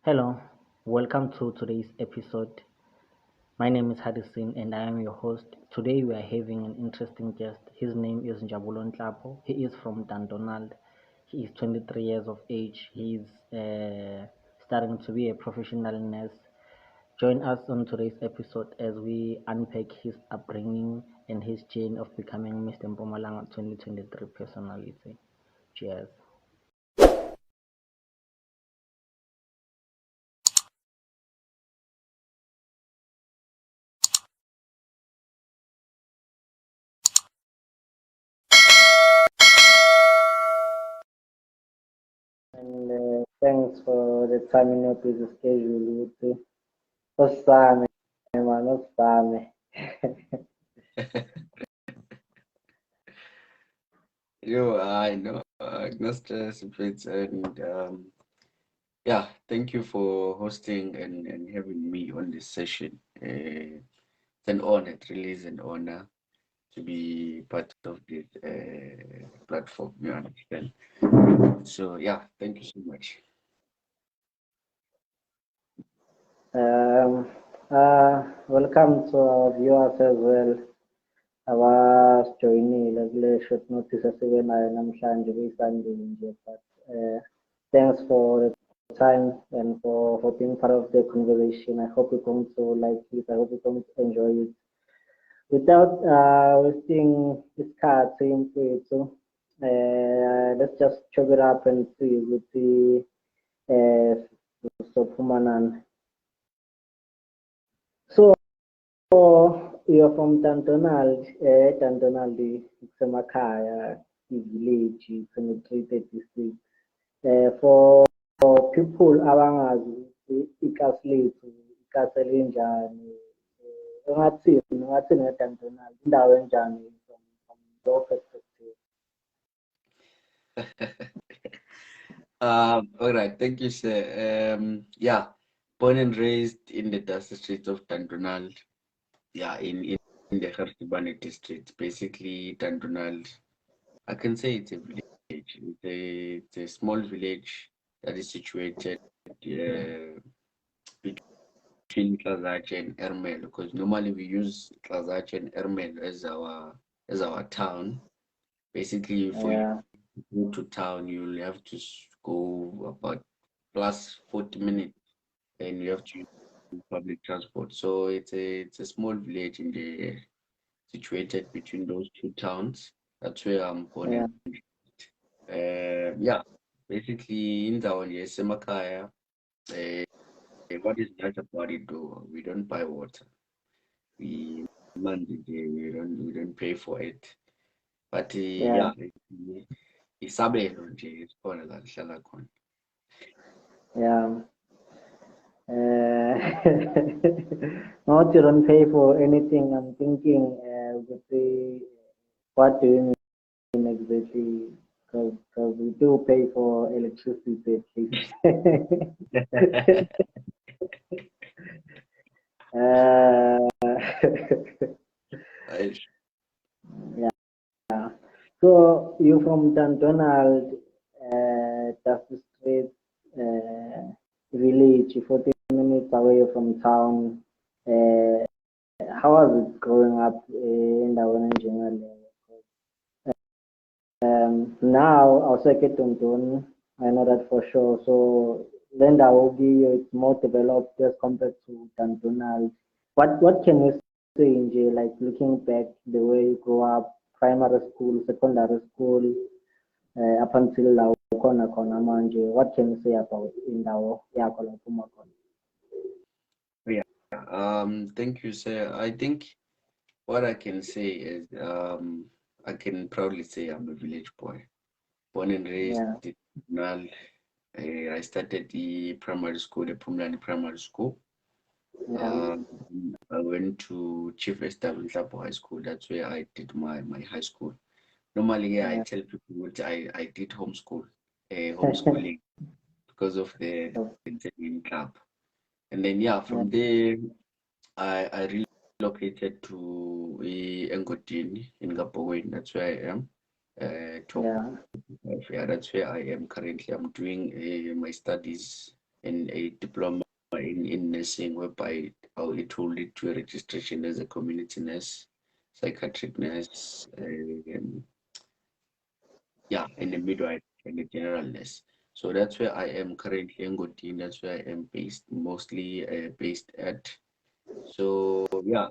Hello, welcome to today's episode. My name is Hadison and I am your host. Today we are having an interesting guest. His name is Njabulo Nhlapo. He is from Dundonald. He is 23 years of age. He is starting to be a professional nurse. Join us on today's episode as we unpack his upbringing and his journey of becoming Mr. Mpumalanga 2023 personality. Cheers. And thanks for the time in your busy schedule. Osame, man, Osame. I know, no stress, Fritz, and yeah, thank you for hosting and having me on this session. It's an honor, it really is an honor to be part of this platform, you understand? So, yeah, thank you so much. Um, Welcome to our viewers as well. Abajoyinile kule short notice esibe nayo namhlanje kuyiSunday nje, but thanks for the time and for being part of the conversation. I hope you're going to like it. I hope you're going to enjoy it. Without wasting isikhathi mfowethu, let's just chop it up and see ukuthi uh, sophuma nani. So you're from Dundonald, Dundonald kusemakhaya, i-village, penetrated district. For people abangazi ukuthi ikasi lethu ikasi elinjani, ungathini ngeDundonald, indawo enjani from your perspective? All right, thank you, sir. Yeah, born and raised in the dusty streets of Dundonald, yeah, in the Gert Sibande District, basically Dundonald. I can say it's a village. It's a small village that is situated between Tlazache and Ermel, because normally we use Tlazache and Ermel as our town. Basically, for you Yeah, to go to town, you'll have to go about plus 40 minutes, and you have to use public transport. So it's a small village in the situated between those two towns. That's where I'm born yeah, and yeah, basically indawo nje esemakhaya. What is nice about it though, we don't buy water. We manage it, we don't pay for it. But yeah, yeah, isabelo nje isikhona la sihlala khona. yeah. Uh, Not you don't pay for anything. I'm thinking with the what do you mean exactly? Because we do pay for electricity at least. uh, I- yeah. So you from Dundonald, Dusty Street village, 40 minutes away from town. Uh, how was it growing up in the Njaulo? Now, Auseke Tuntun, I know that for sure. So, Lenda Ogi, it's more developed as compared to Dundonald. What can you say, Nje, like looking back the way you grew up, primary school, secondary school, up until now, kona manje, what can you say about indawo yakho lapho uma khona? yeah. Thank you, sir. I think what I can say is I can proudly say I'm a village boy. Born and raised Yeah, in Dundonald. I started the primary school, the Mpumalanga Primary School. yeah, Um, I went to Chief Esther Nhlapo High School. That's where I did my high school. Normally, yeah, I yeah. tell people what I did homeschooling because of the Italian club. And then, yeah, Yeah, from there, I relocated to Engodini in Gabowen. That's where I am. Top yeah, yeah, that's where I am currently. I'm doing my studies and a diploma in nursing, whereby it will lead to a registration as a community nurse, psychiatric nurse, and a midwife and a general nurse. So that's where I am currently in Godin. That's where I am based, mostly based at. So yeah,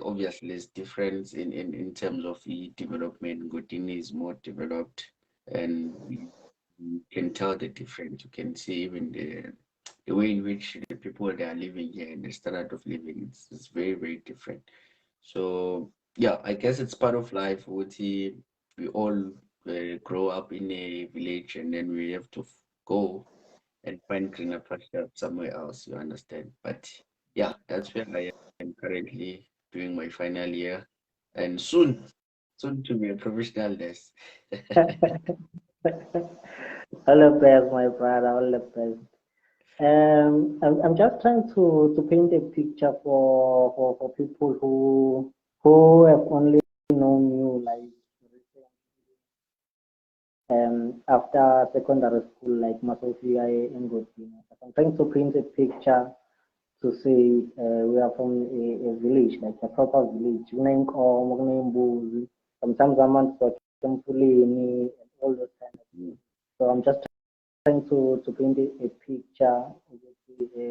obviously there's difference in terms of the development. Godin is more developed, and you can tell the difference. You can see even the way in which the people that are living here and the standard of living is very, very different. So yeah, I guess it's part of life. We all grow up in a village, and then we have to go and find greener pasture somewhere else. You understand? But yeah, that's where I am currently doing my final year, and soon to be a professional nurse. All the best, my brother. All the best. I'm just trying to paint a picture for people who have only known you like after secondary school, like Masofia and Godina. I'm trying to paint a picture to say we are from a village, like a proper village. Sometimes someone and all those kind of things. So I'm just trying to paint a picture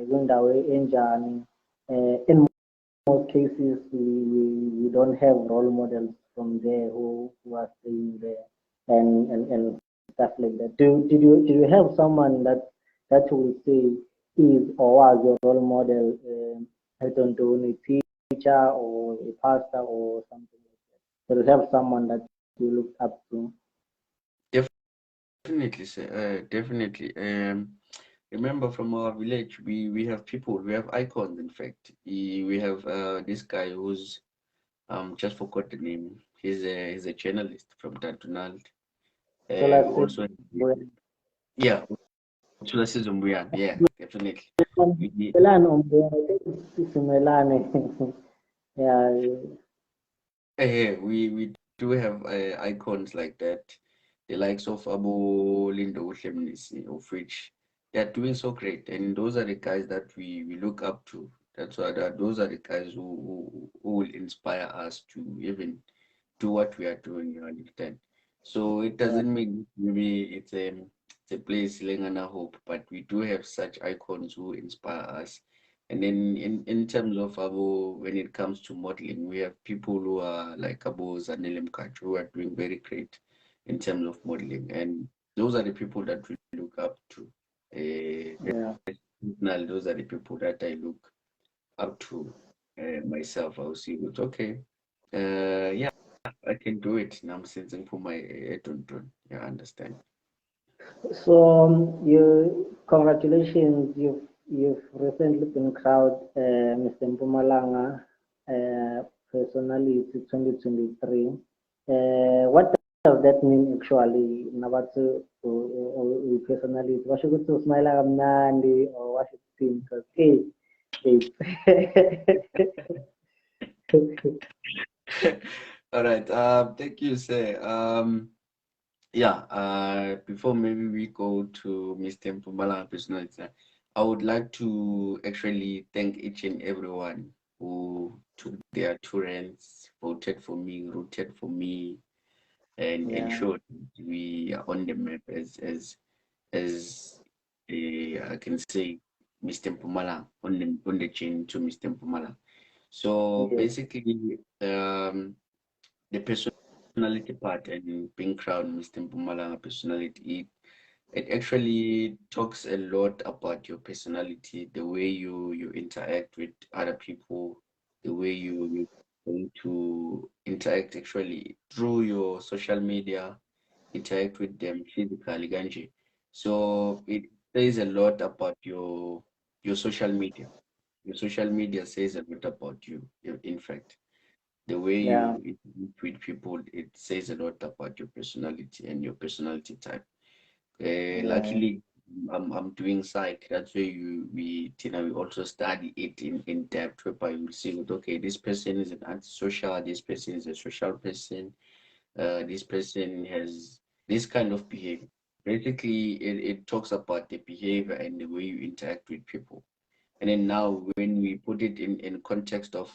window enjani. In most cases, we don't have role models from there who are staying there and stuff like that. Did you have someone that will say is or was your role model? I don't know, a teacher or a pastor or something like that. Did you have someone that you looked up to? Definitely, sir. Definitely. Remember from our village, we have people, we have icons. In fact, we have this guy who's just forgot the name. He's a journalist from Dundonald. So let's say Also, yeah, Chulasi Zumbuyan. Yeah, definitely. We, Milan, Milan. Yeah, we do have icons like that. The likes of Abu Lindo Shemnisi, of which they are doing so great, and those are the guys that we look up to. That's why those are the guys who will inspire us to even do what we are doing. You understand? So it yeah, doesn't mean maybe it's a place Lengana Hope, but we do have such icons who inspire us. And then in terms of when it comes to modeling, we have people who are like Abu Zanele Mkachu who are doing very great in terms of modeling. And those are the people that we look up to. yeah. Now, those are the people that I look up to myself. I'll see it. Okay. Yeah, I can do it. Now I'm sensing for my don't. Yeah, I understand. So you congratulations, you've recently been crowned Mr. Mpumalanga Personality 2023. What does that mean actually? Nabathu personality. What should you smile kamnandi or what should think? Because hey, All right. Thank you, sir. Yeah. Before maybe we go to Mr. Mpumalanga personality, I would like to actually thank each and everyone who took their turns, voted for me, rooted for me, and yeah, ensured we are on the map as I can say Mr. Mpumalanga on the chain to Mr. Mpumalanga. So yeah, basically, the personality part and being crowned Mr. Mpumalanga personality, it actually talks a lot about your personality, the way you interact with other people, the way you going to interact actually through your social media, interact with them physically, Ganji. So it says a lot about your social media. Your social media says a lot about you, in fact. The way yeah, you interact with people, it says a lot about your personality and your personality type. yeah, Luckily, I'm doing psych. That's where we also study it in depth, whereby we see that okay, this person is an antisocial, this person is a social person, this person has this kind of behavior. basically it talks about the behavior and the way you interact with people. And then now when we put it in context of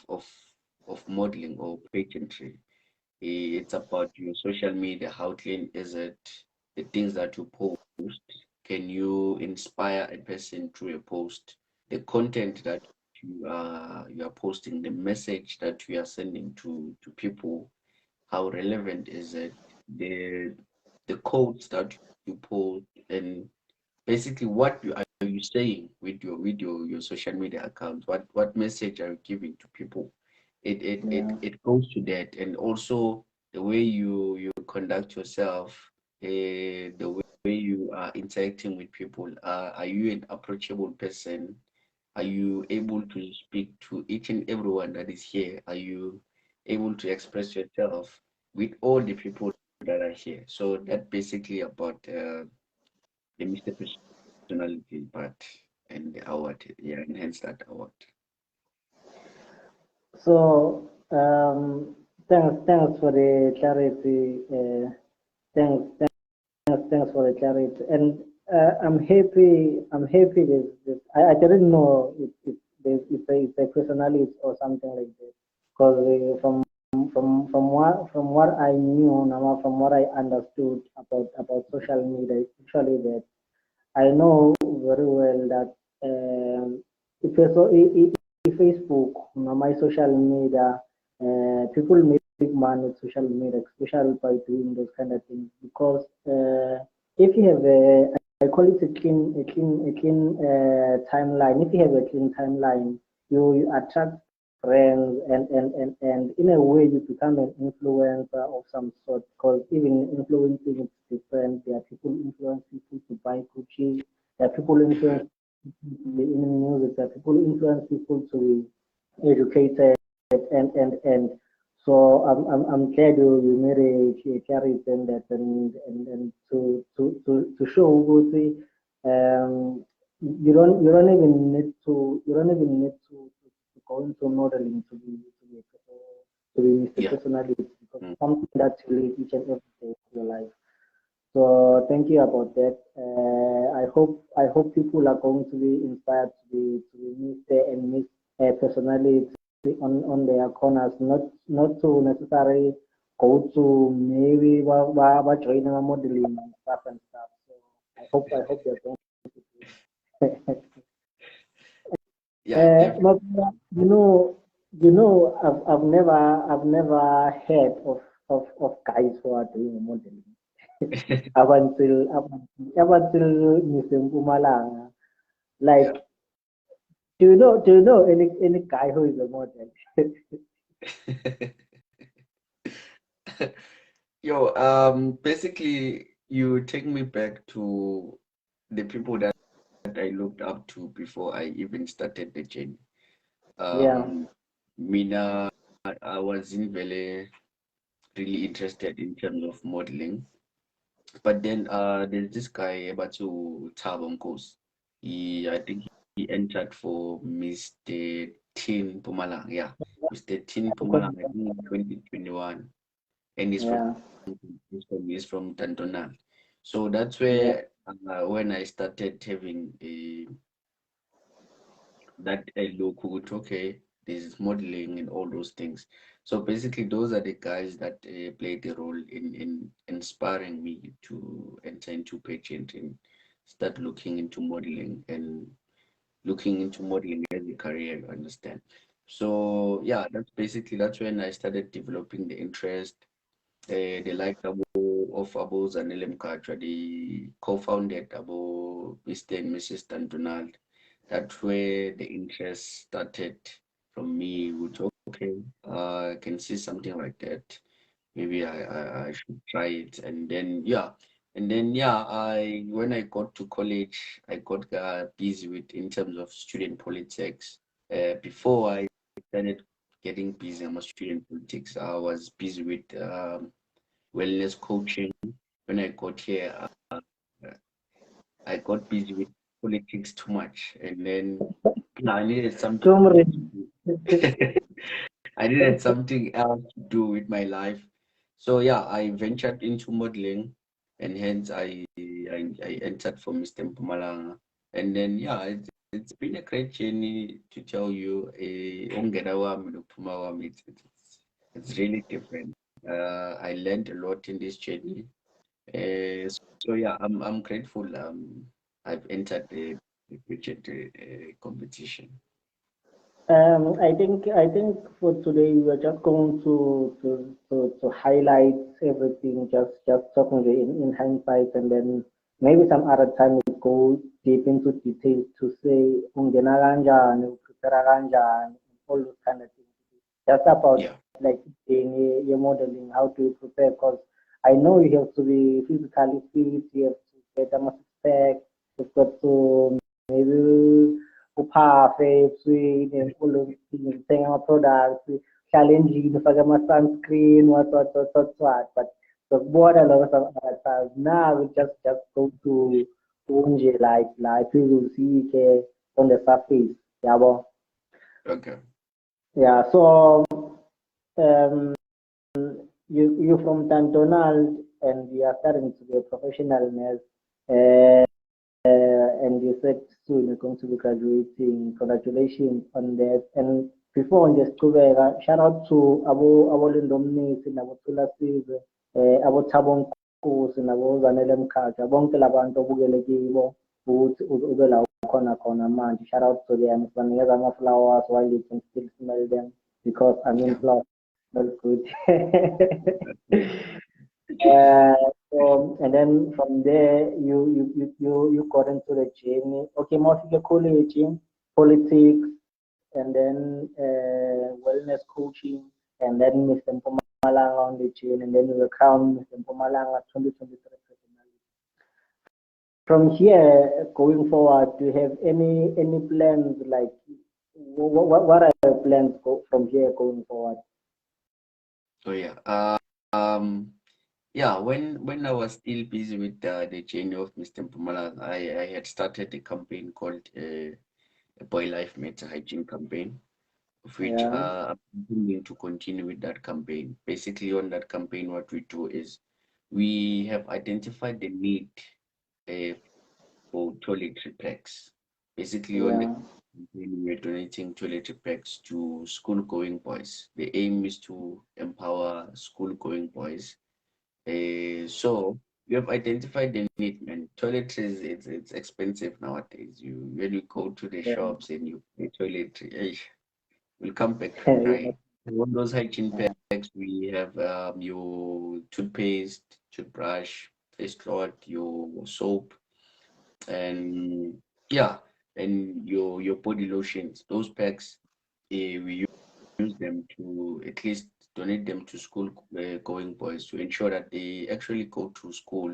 modeling or pageantry, it's about your social media. How clean is it? The things that you post. Can you inspire a person through a post? The content that you are posting, the message that you are sending to people, how relevant is it? The the quotes that you post, and basically what are you saying with your social media accounts? What message are you giving to people? Yeah. It goes to that, and also the way you conduct yourself, the way you are interacting with people. Are you an approachable person? Are you able to speak to each and everyone that is here? Are you able to express yourself with all the people that are here? So that basically about the Mr. Personality part and the award. Yeah, enhance that award. So, thanks for the clarity. Thanks for the clarity. And I'm happy. I'm happy with this. I didn't know it's a personality or something like this. Because from what I knew, now from what I understood about social media, it's actually that I know very well that if you so Facebook, my social media, people make money with social media, especially by doing those kind of things. Because if you have I call it a clean timeline. If you have a clean timeline, you attract friends, and in a way you become an influencer of some sort. Because even influencing is different. There are people influence people to buy Gucci. There are people influence people to be in music. There are people influence people to be educated, and so I'm glad you made a carry in that, and to show Gucci, you don't even need to go into modeling to be Mr. Yeah. Personality, because Mm. it's something that you live each and every day of your life. So thank you about that. I hope people are going to be inspired to be Mr. and Miss Personality on their corners, not to necessarily go to maybe what join modeling and stuff. So I hope they're going to do it. Yeah, definitely. But I've never heard of guys who are doing modeling up until Mr. Mpumalanga. Yeah. Like, do you know any guy who is a model? Yo, basically, you take me back to the people that I looked up to before I even started the journey. Yeah. Um, Mina, I wasn't really interested in terms of modeling, but then there's this guy about to Tabongos. I think he entered for Mr. Teen Pumalang. Yeah, Mr. Teen Pumalang, I think in 2021, and Yeah. he's from Dundonald. So that's Yeah. where when I started having that look, okay, this is modeling and all those things. So basically, those are the guys that played a role in inspiring me to enter into pageant and start looking into modeling and looking into modeling as a career, you understand. So yeah, that's when I started developing the interest. The like of Abu Zanele Mkatra, the co-founded Abu Mr. and Mrs. Dundonald. That's where the interest started from me. Which okay, I can see something like that. Maybe I should try it. And then I when I got to college, I got busy with in terms of student politics. Before I started getting busy on my student politics, I was busy with wellness coaching. When I got here, I got busy with politics too much, and then I needed something else Comrade. to do. I needed something else to do with my life. So yeah, I ventured into modeling. and hence I entered for Mr. Mpumalanga. And then yeah, it's been a great journey to tell you. Ungena wami nokuphuma kwami, it's really different. I learned a lot in this journey. So yeah, I'm grateful. I've entered the budget competition. I think for today we're just going to highlight everything, just talking in hindsight, and then maybe some other time we go deep into details to say ungena kanjani, uprepare kanjani, all those kind of things. Just about Yeah, like doing your modeling, how to prepare, because I know you have to be physically fit, you have to get a muscle pack, you've got to maybe uphafe ebusweni and all those things, uthenga ama-products, hlala endlini ufake ama-sunscreen, what, but sokubona lokho some other times. Now we just go to unje like people see it on the surface, yabo. okay. Yeah, so um, you from Dundonald and you are starting to be a professional nurse, and you said soon you're going to be graduating. Congratulations on that. And before nje siqhubeka, shout out to abo Mnisi nabo Thulasizwe, abo Thabo Nkosi nabo Zanele Mkhathi, bonke labantu obukele kibo ukuthi ube la khona manje. Shout out to them. Sibanikeza ama-flowers while you can still smell them, because I mean Yeah. flowers smell good. Uh, and then from there, you got into the journey. Okay, Mofike College, politics, and then wellness coaching, and then Mr. Mpumalanga on the chain, and then you were crowned Mr. Mpumalanga 2023 personality. From here, going forward, do you have any plans? Like, what are your plans from here going forward? So yeah. Yeah, when I was still busy with the journey of Mr. Mpumalanga, I had started a campaign called a Boy Life Matter Hygiene campaign, of which Yeah, I'm continuing to continue with that campaign. Basically, on that campaign, what we do is we have identified the need uh, for toiletry packs. Basically, on the yeah, campaign, we're donating toiletry packs to school-going boys. The aim is to empower school-going boys. So you have identified the need, man. Toiletries, it's expensive nowadays. You when you go to the yeah, shops and you buy toiletry, you'll come back yeah, crying. On those hygiene packs, we have your toothpaste, toothbrush, face cloth, your soap, and yeah, and your body lotions. Those packs, we use them to at least donate them to school going boys to ensure that they actually go to school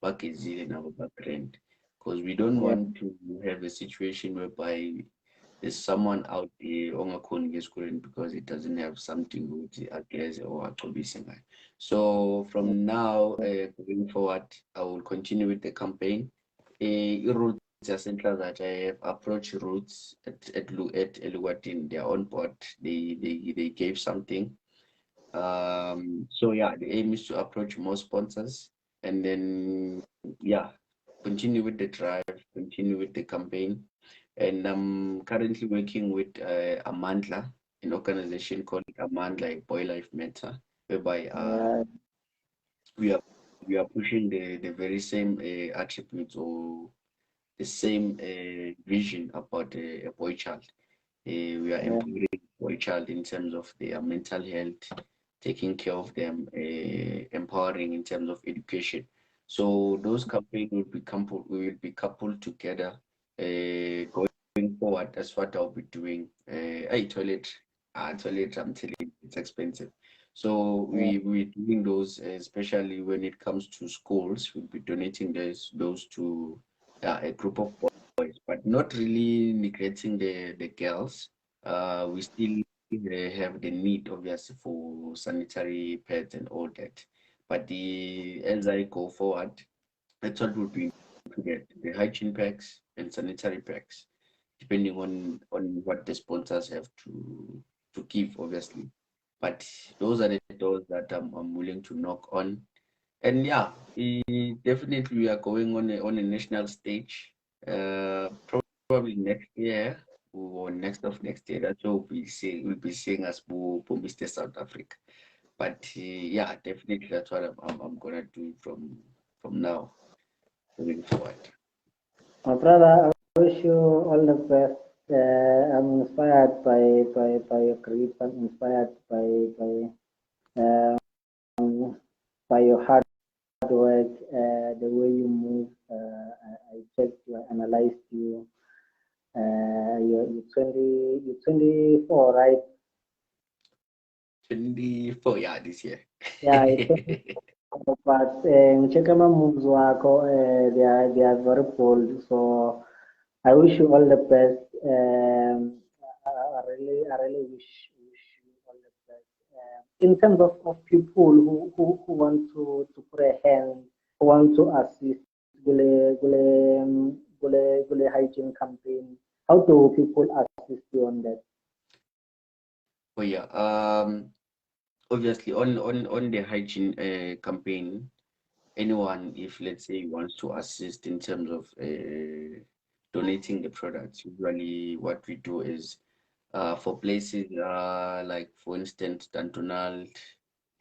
back in Zealand or background, because we don't yeah. want to have a situation whereby there's someone out there ongakhoni ngeskoleni because it doesn't have something ukuthi ageze or agcobise ngayo. So from now going forward, I will continue with the campaign. I-routes yasenhlazatsha, I have approached routes at Eluwatin. They are on board. They gave something. So yeah, the aim is to approach more sponsors and then yeah, continue with the drive, continue with the campaign. And I'm currently working with Amandla, an organization called Amandla, a Boy Life Matter, whereby Yeah, we are we are pushing the very same attributes or the same vision about a boy child. We are yeah, empowering boy child in terms of their mental health, taking care of them, empowering in terms of education. So those campaigns will be coupled together, going forward. That's what I'll be doing. Toilet, I'm telling you, it's expensive. So yeah, we're doing those, especially when it comes to schools. We'll be donating those to a group of boys, but not really neglecting the girls. We still have the need, obviously, for sanitary pads and all that. But as I go forward, I thought would be to get the hygiene packs and sanitary packs, depending on what the sponsors have to give, obviously. But those are the doors that I'm willing to knock on. And yeah, definitely we are going on a national stage. Probably next year or next of next year. That's what we'll be seeing us for Mr. South Africa. But yeah, definitely that's what I'm gonna do from now moving forward. My brother, I wish you all the best. I'm inspired by your career. I'm inspired by your hard work, the way you move. I checked you, I analyzed you. You're 24, right? 24, yeah, this year. Yeah, but check my moves wakho, they are very bold. So I wish you all the best. I really wish you all the best. In terms of people who want to put a hand, who want to assist gule hygiene campaign, how do people assist you on that? Oh yeah. Obviously on the hygiene campaign, anyone, if let's say wants to assist in terms of donating the products, usually what we do is for places like for instance Dundonald,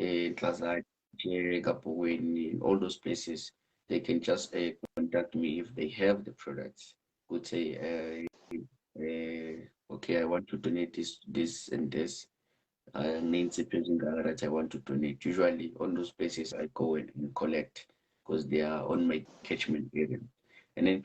Tlazai, Kapokweni, all those places, they can just contact me if they have the products. Could say okay, I want to donate this and this names using that I want to donate. Usually on those places I go and collect because they are on my catchment area. And then